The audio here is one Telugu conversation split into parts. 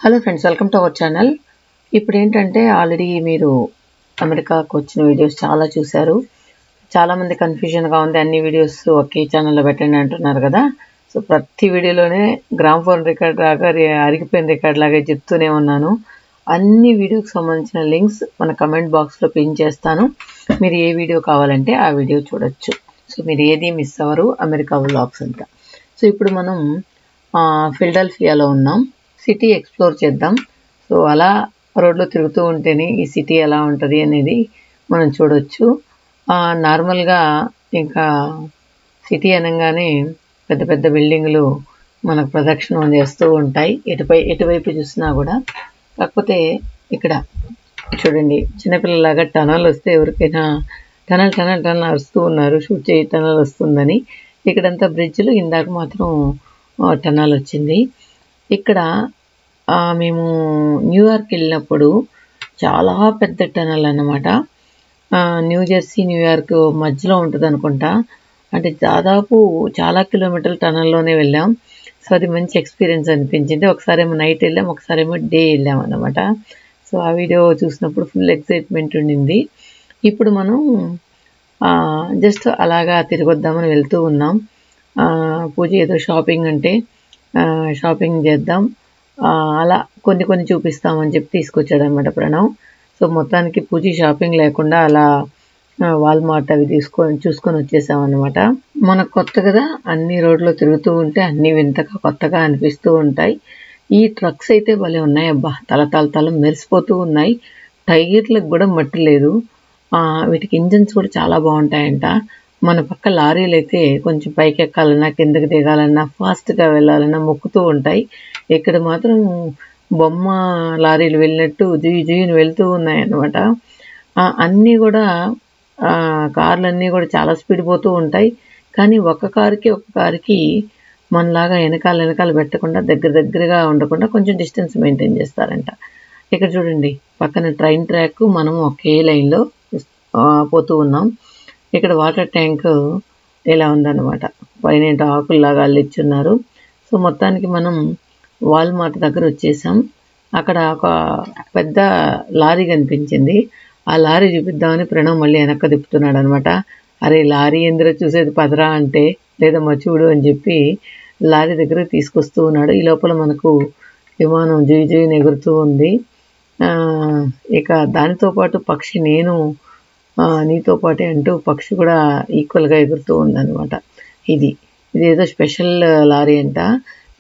Hello friends, welcome to our channel. ఇప్పుడు ఏంటంటే ఆల్రెడీ మీరు అమెరికాకు వచ్చిన వీడియోస్ చాలా చూశారు. చాలామంది కన్ఫ్యూజన్గా ఉంది, అన్ని వీడియోస్ ఒకే ఛానల్లో పెట్టండి అంటున్నారు కదా. సో ప్రతి వీడియోలోనే గ్రామ్ఫోన్ రికార్డ్ లాగా అరిగిపోయిన రికార్డ్ లాగా చెప్తూనే ఉన్నాను. అన్ని వీడియోకి సంబంధించిన లింక్స్ మన కమెంట్ బాక్స్లో పిన్ చేస్తాను. మీరు ఏ వీడియో కావాలంటే ఆ వీడియో చూడొచ్చు. సో మీరు ఏది మిస్ అవ్వరు, అమెరికా వ్లాగ్స్ అంతా. సో ఇప్పుడు మనం ఫిలడెల్ఫియాలో ఉన్నాం. సిటీ ఎక్స్ప్లోర్ చేద్దాం. సో అలా రోడ్లో తిరుగుతూ ఉంటేనే ఈ సిటీ ఎలా ఉంటుంది అనేది మనం చూడవచ్చు. నార్మల్గా ఇంకా సిటీ అనగానే పెద్ద పెద్ద బిల్డింగులు మనకు ప్రదక్షిణం చేస్తూ ఉంటాయి, ఎటువైపు చూసినా కూడా. కాకపోతే ఇక్కడ చూడండి, చిన్నపిల్లలాగా టనల్ వస్తే ఎవరికైనా టనల్ టనల్ టనల్ వస్తూ ఉన్నారు, షూట్ చేయి టనల్ వస్తుందని. ఇక్కడంతా బ్రిడ్జ్లు, ఇందాక మాత్రం టనల్ వచ్చింది. ఇక్కడ మేము న్యూయార్క్ వెళ్ళినప్పుడు చాలా పెద్ద టనల్ అన్నమాట. న్యూజెర్సీ న్యూయార్క్ మధ్యలో ఉంటుంది అనుకుంటా. అంటే దాదాపు చాలా కిలోమీటర్ల టనల్లోనే వెళ్ళాం. సో అది మంచి ఎక్స్పీరియన్స్ అనిపించింది. ఒకసారేమో నైట్ వెళ్ళాం, ఒకసారేమో డే వెళ్ళాం అన్నమాట. సో ఆ వీడియో చూసినప్పుడు ఫుల్ ఎక్సైట్మెంట్ ఉండింది. ఇప్పుడు మనం జస్ట్ అలాగా తిరిగొద్దామని వెళ్తూ ఉన్నాం. పూజ ఏదో షాపింగ్ అంటే షాపింగ్ చేద్దాం, అలా కొన్ని చూపిస్తామని చెప్పి తీసుకొచ్చాడు అనమాట ప్రణవ్. సో మొత్తానికి పూజ షాపింగ్ లేకుండా అలా వాల్మార్ట్ అవి చూసుకొని వచ్చేసామన్నమాట. మనకు కొత్త కదా, అన్ని రోడ్లో తిరుగుతూ ఉంటే అన్ని వింతగా కొత్తగా అనిపిస్తూ ఉంటాయి. ఈ ట్రక్స్ అయితే భలే ఉన్నాయి అబ్బా, తల మెరిసిపోతూ ఉన్నాయి. టైర్లకు కూడా మట్టి లేదు. వీటికి ఇంజన్స్ కూడా చాలా బాగుంటాయంట. మన పక్క లారీలు అయితే కొంచెం పైకి ఎక్కాలన్నా కిందకి దిగాలన్నా ఫాస్ట్గా వెళ్ళాలన్నా మొక్కుతూ ఉంటాయి. ఇక్కడ మాత్రం బొమ్మ లారీలు వెళ్ళినట్టు జుయ్యని వెళ్తూ ఉన్నాయన్నమాట. అన్నీ కూడా కార్లన్నీ కూడా చాలా స్పీడ్ పోతూ ఉంటాయి. కానీ ఒక కారుకి మనలాగా వెనకాల పెట్టకుండా దగ్గరగా ఉండకుండా కొంచెం డిస్టెన్స్ మెయింటైన్ చేస్తారంట. ఇక్కడ చూడండి, పక్కన ట్రైన్ ట్రాక్, మనం ఒకే లైన్లో పోతూ ఉన్నాం. ఇక్కడ వాటర్ ట్యాంక్ ఇలా ఉందన్నమాట, పైన ఆకుల్లాగా అల్లిచ్చున్నారు. సో మొత్తానికి మనం వాల్మార్ట్ దగ్గర వచ్చేసాం. అక్కడ ఒక పెద్ద లారీ కనిపించింది. ఆ లారీ చూపిద్దామని ప్రణవ్ మళ్ళీ వెనక్కి తిప్పుతున్నాడు అనమాట. అరే లారీ ఎందులో చూసేది, పదరా అంటే, లేదమ్మా చూడు అని చెప్పి లారీ దగ్గర తీసుకొస్తూ ఉన్నాడు. ఈ లోపల మనకు విమానం జుయ్యని ఎగురుతూ ఉంది. ఇక దానితో పాటు పక్షి, నేను నీతో పాటే అంటూ పక్షి కూడా ఈక్వల్గా ఎగురుతూ ఉందన్నమాట. ఇది ఏదో స్పెషల్ లారీ అంట.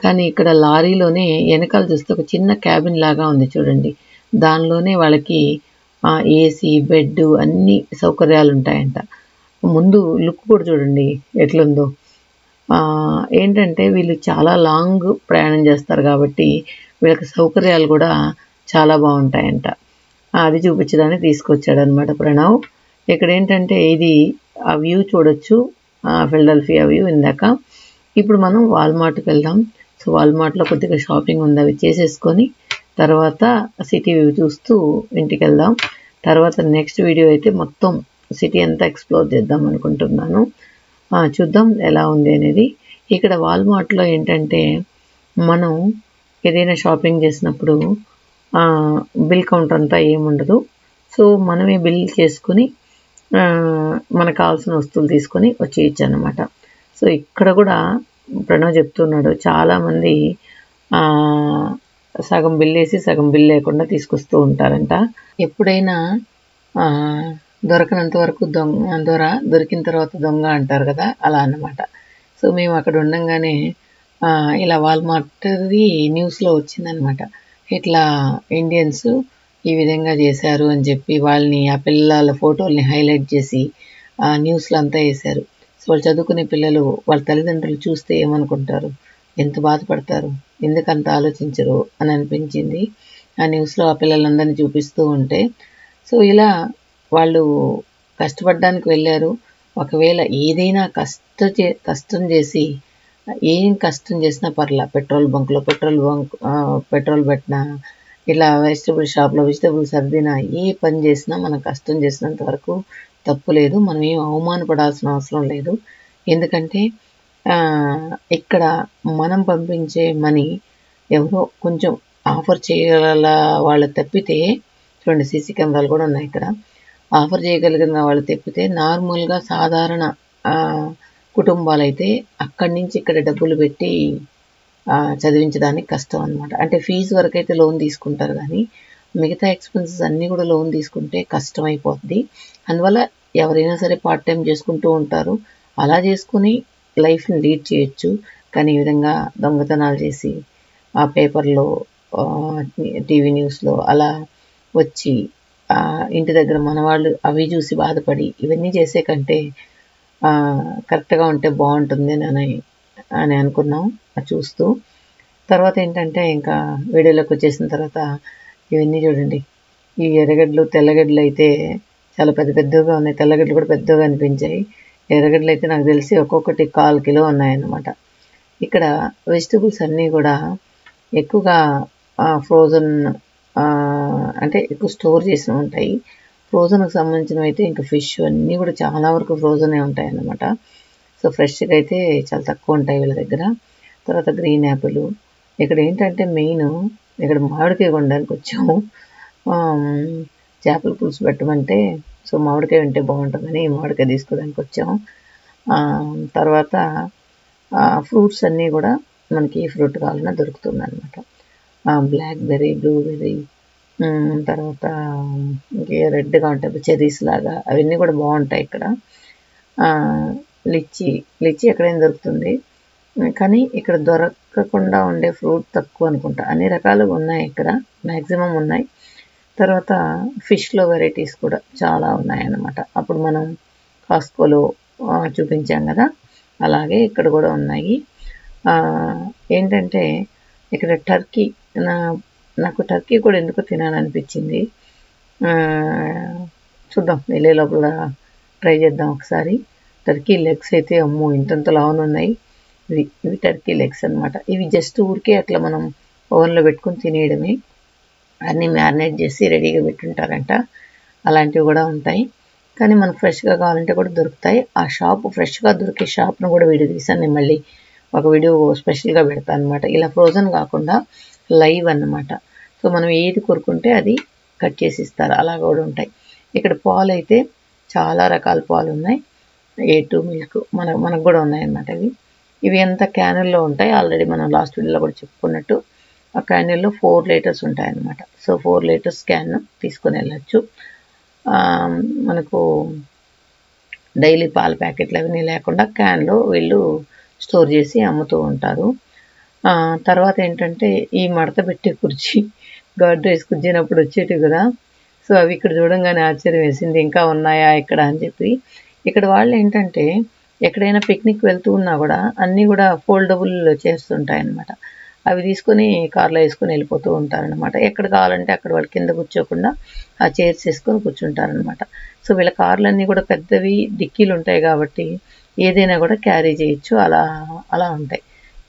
కానీ ఇక్కడ లారీలోనే వెనకాల చూస్తే ఒక చిన్న క్యాబిన్ లాగా ఉంది చూడండి. దానిలోనే వాళ్ళకి ఏసీ, బెడ్ అన్ని సౌకర్యాలు ఉంటాయంట. ముందు లుక్ కూడా చూడండి ఎట్లుందో. ఏంటంటే వీళ్ళు చాలా లాంగ్ ప్రయాణం చేస్తారు కాబట్టి వీళ్ళకి సౌకర్యాలు కూడా చాలా బాగుంటాయంట. అది చూపించడానికి తీసుకొచ్చాడు అనమాట ప్రణవ్. ఇక్కడ ఏంటంటే ఇది ఆ వ్యూ చూడొచ్చు, ఫిలడెల్ఫియా వ్యూ ఇందాక. ఇప్పుడు మనం వాల్మార్ట్కి వెళ్దాం. సో వాల్మార్ట్లో కొద్దిగా షాపింగ్ ఉంది, అవి చేసేసుకొని తర్వాత సిటీ వ్యూ చూస్తూ ఇంటికి వెళ్దాం. తర్వాత నెక్స్ట్ వీడియో అయితే మొత్తం సిటీ అంతా ఎక్స్ప్లోర్ చేద్దాం అనుకుంటున్నాను. చూద్దాం ఎలా ఉంది అనేది. ఇక్కడ వాల్మార్ట్లో ఏంటంటే మనం ఏదైనా షాపింగ్ చేసినప్పుడు బిల్ కౌంటర్ అంతా ఏముండదు. సో మనమే బిల్ చేసుకుని మనకు కావాల్సిన వస్తువులు తీసుకొని వచ్చేయచ్చు అన్నమాట. సో ఇక్కడ కూడా ప్రణవ్ చెప్తున్నాడు, చాలామంది సగం బిల్ వేసి సగం బిల్ లేకుండా తీసుకొస్తూ ఉంటారంట. ఎప్పుడైనా దొరకనంత వరకు దొరికిన తర్వాత దొంగ అంటారు కదా, అలా అన్నమాట. సో మేము అక్కడ ఉండంగానే ఇలా వాల్మార్ట్ది న్యూస్లో వచ్చిందనమాట. ఇట్లా ఇండియన్స్ ఈ విధంగా చేశారు అని చెప్పి వాళ్ళని, ఆ పిల్లల ఫోటోల్ని హైలైట్ చేసి న్యూస్లో అంతా వేశారు. సో వాళ్ళు చదువుకునే పిల్లలు వాళ్ళ తల్లిదండ్రులు చూస్తే ఏమనుకుంటారు, ఎంత బాధపడతారు, ఎందుకంత ఆలోచించరు అని అనిపించింది ఆ న్యూస్లో ఆ పిల్లలందరినీ చూపిస్తూ ఉంటే. సో ఇలా వాళ్ళు కష్టపడడానికి వెళ్ళారు. ఒకవేళ ఏదైనా కష్టం చేసి, ఏం కష్టం చేసినా పర్లా, పెట్రోల్ పెట్రోల్ పెట్టినా, ఇలా వెజిటబుల్ షాప్లో వెజిటబుల్ సర్దినా, ఏ పని చేసినా మనం కష్టం చేసినంత వరకు తప్పు లేదు. మనం ఏం అవమానపడాల్సిన అవసరం లేదు. ఎందుకంటే ఇక్కడ మనం పంపించే మనీ ఎవరో కొంచెం ఆఫర్ చేయగల వాళ్ళు తప్పితే, చూడండి సీసీ కెమెరాలు కూడా ఉన్నాయి ఇక్కడ. ఆఫర్ చేయగలిగిన వాళ్ళు తప్పితే నార్మల్గా సాధారణ కుటుంబాలైతే అక్కడి నుంచి ఇక్కడ డబ్బులు పెట్టి చదివించడానికి కష్టం అనమాట. అంటే ఫీజు వరకైతే లోన్ తీసుకుంటారు, కానీ మిగతా ఎక్స్పెన్సెస్ అన్నీ కూడా లోన్ తీసుకుంటే కష్టం అయిపోద్ది. అందువల్ల ఎవరైనా సరే పార్ట్ టైం చేసుకుంటూ ఉంటారు. అలా చేసుకుని లైఫ్ని లీడ్ చేయొచ్చు. కానీ ఈ విధంగా దొంగతనాలు చేసి ఆ పేపర్లో, టీవీ న్యూస్లో అలా వచ్చి ఇంటి దగ్గర మనవాళ్ళు అవి చూసి బాధపడి ఇవన్నీ చేసే కంటే కరెక్ట్గా ఉంటే బాగుంటుంది అని అనుకున్నాం చూస్తూ. తర్వాత ఏంటంటే ఇంకా వీడియోలోకి వచ్చేసిన తర్వాత ఇవన్నీ చూడండి. ఈ ఎర్రగడ్డలు, తెల్లగడ్డలు అయితే చాలా పెద్ద పెద్దగా ఉన్నాయి. తెల్లగడ్డలు కూడా పెద్దగా అనిపించాయి. ఎర్రగడ్డలు అయితే నాకు తెలిసి ఒక్కొక్కటి 1/4 కిలో ఉన్నాయన్నమాట. ఇక్కడ వెజిటబుల్స్ అన్నీ కూడా ఎక్కువగా ఫ్రోజన్, అంటే ఎక్కువ స్టోర్ చేసినవి ఉంటాయి. ఫ్రోజన్కి సంబంధించినవి అయితే ఇంకా ఫిష్ అన్నీ కూడా చాలా వరకు ఫ్రోజనే ఉంటాయి అన్నమాట. సో ఫ్రెష్గా అయితే చాలా తక్కువ ఉంటాయి వీళ్ళ దగ్గర. తర్వాత గ్రీన్ యాపిల్. ఇక్కడ ఏంటంటే మెయిన్, ఇక్కడ మామిడికాయ కొనడానికి వచ్చాము. చేపల పులుసు పెట్టమంటే, సో మామిడికాయ ఉంటే బాగుంటుందని మామిడికాయ తీసుకోవడానికి వచ్చాము. తర్వాత ఫ్రూట్స్ అన్నీ కూడా మనకి ఏ ఫ్రూట్ కావాలన్నా దొరుకుతుంది అనమాట. బ్లాక్బెర్రీ, బ్లూబెర్రీ, తర్వాత ఇంకే రెడ్గా ఉంటాయి చెర్రీస్ లాగా, అవన్నీ కూడా బాగుంటాయి ఇక్కడ. లిచ్చి ఎక్కడైనా దొరుకుతుంది, కానీ ఇక్కడ దొరకకుండా ఉండే ఫ్రూట్ తక్కువ అనుకుంటా. అన్ని రకాలుగా ఉన్నాయి ఇక్కడ, మ్యాక్సిమం ఉన్నాయి. తర్వాత ఫిష్లో వెరైటీస్ కూడా చాలా ఉన్నాయన్నమాట. అప్పుడు మనం కాస్కోలో చూపించాం కదా, అలాగే ఇక్కడ కూడా ఉన్నాయి. ఏంటంటే ఇక్కడ టర్కీ, నాకు టర్కీ కూడా ఎందుకు తినాలనిపించింది. చూద్దాం, వెళ్ళే లోపల ట్రై చేద్దాం ఒకసారి. టర్కీ లెగ్స్ అయితే అమ్మో ఇంతంత లావున ఉన్నాయి. ఇవి టర్కీ లెగ్స్ అనమాట. ఇవి జస్ట్ ఊరికే అట్లా మనం ఓవెన్లో పెట్టుకొని తినేయడమే. అన్నీ మ్యారినేట్ చేసి రెడీగా పెట్టుంటారంట. అలాంటివి కూడా ఉంటాయి, కానీ మనకు ఫ్రెష్గా కావాలంటే కూడా దొరుకుతాయి. ఆ షాప్, ఫ్రెష్గా దొరికే షాప్ను కూడా వీడియో తీసాను. నేను మళ్ళీ ఒక వీడియో స్పెషల్గా పెడతాను అనమాట. ఇలా ఫ్రోజన్ కాకుండా లైవ్ అన్నమాట. సో మనం ఏది కోరుకుంటే అది కట్ చేసి ఇస్తారు, అలా కూడా ఉంటాయి. ఇక్కడ పాలు అయితే చాలా రకాల పాలు ఉన్నాయి. A2 మిల్క్ మనకు కూడా ఉన్నాయన్నమాట. ఇవి అంతా క్యానుల్లో ఉంటాయి. ఆల్రెడీ మనం లాస్ట్ వీడియోలో కూడా చెప్పుకున్నట్టు ఆ క్యానుల్లో 4 లీటర్స్ ఉంటాయన్నమాట. సో 4 లీటర్స్ క్యాన్ తీసుకొని వెళ్ళచ్చు. మనకు డైలీ పాల ప్యాకెట్లు అవన్నీ లేకుండా క్యాన్లో వీళ్ళు స్టోర్ చేసి అమ్ముతూ ఉంటారు. తర్వాత ఏంటంటే ఈ మడత పెట్టే కుర్చీ, గాడ్ రైస్ కుర్చీనప్పుడు వచ్చేటివి కదా, సో అవి ఇక్కడ చూడంగానే ఆశ్చర్యం వేసింది, ఇంకా ఉన్నాయా ఇక్కడ అని చెప్పి. ఇక్కడ వాళ్ళు ఏంటంటే ఎక్కడైనా పిక్నిక్ వెళ్తూ ఉన్నా కూడా అన్నీ కూడా ఫోల్డబుల్ చేస్తుంటాయన్నమాట. అవి తీసుకొని కార్లో వేసుకొని వెళ్ళిపోతూ ఉంటారనమాట. ఎక్కడ కావాలంటే అక్కడ వాళ్ళు కింద కూర్చోకుండా ఆ చైర్స్ వేసుకొని కూర్చుంటారనమాట. సో వీళ్ళ కార్లన్నీ కూడా పెద్దవి, డిక్కీలు ఉంటాయి కాబట్టి ఏదైనా కూడా క్యారీ చేయొచ్చు, అలా ఉంటాయి.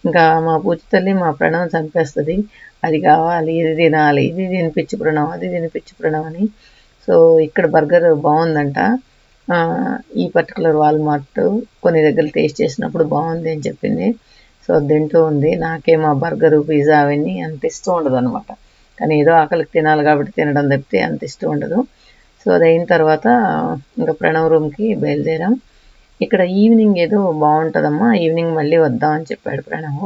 ఇంకా మా పూజ తల్లి మా ప్రణవం చంపేస్తుంది. అది కావాలి, ఇది తినాలి, ఇది తినిపించి ప్రణవం, అది తినిపించి ప్రణవం అని. సో ఇక్కడ బర్గర్ బాగుందంట. ఈ పర్టికులర్ వాల్మార్ట్ కొన్ని దగ్గర టేస్ట్ చేసినప్పుడు బాగుంది అని చెప్పింది. సో తింటూ ఉంది. నాకేమో బర్గరు, పిజ్జా అవన్నీ అంత ఇష్టం ఉండదు అనమాట. కానీ ఏదో ఆకలికి తినాలి కాబట్టి తినడం తప్పితే అంత ఇష్టం ఉండదు. సో అది అయిన తర్వాత ఇంకా ప్రణవ్ రూమ్కి బయలుదేరాం. ఇక్కడ ఈవినింగ్ ఏదో బాగుంటుందమ్మా, ఈవినింగ్ మళ్ళీ వద్దామని చెప్పాడు Pranav.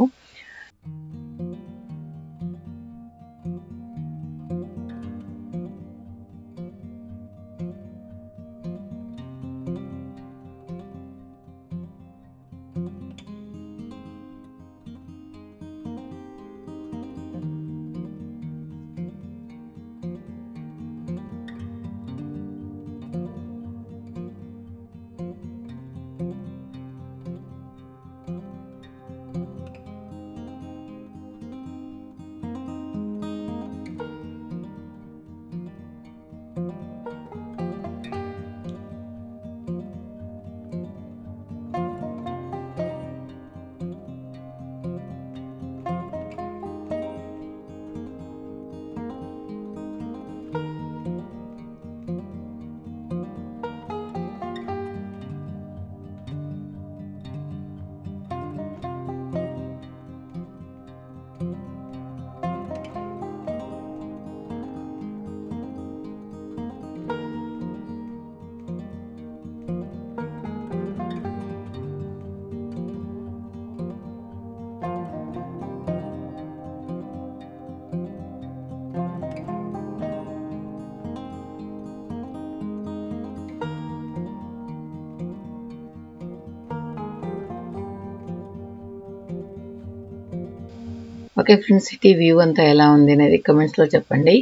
Okay friends, city view అంతా ఎలా ఉంది అనేది కమెంట్స్లో చెప్పండి.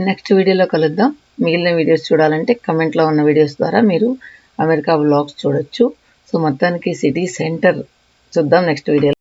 నెక్స్ట్ వీడియోలో కలుద్దాం. మిగిలిన వీడియోస్ చూడాలంటే కమెంట్లో ఉన్న వీడియోస్ ద్వారా మీరు అమెరికా వ్లాగ్స్ చూడొచ్చు. సో మొత్తానికి సిటీ సెంటర్ చూద్దాం నెక్స్ట్ వీడియోలో.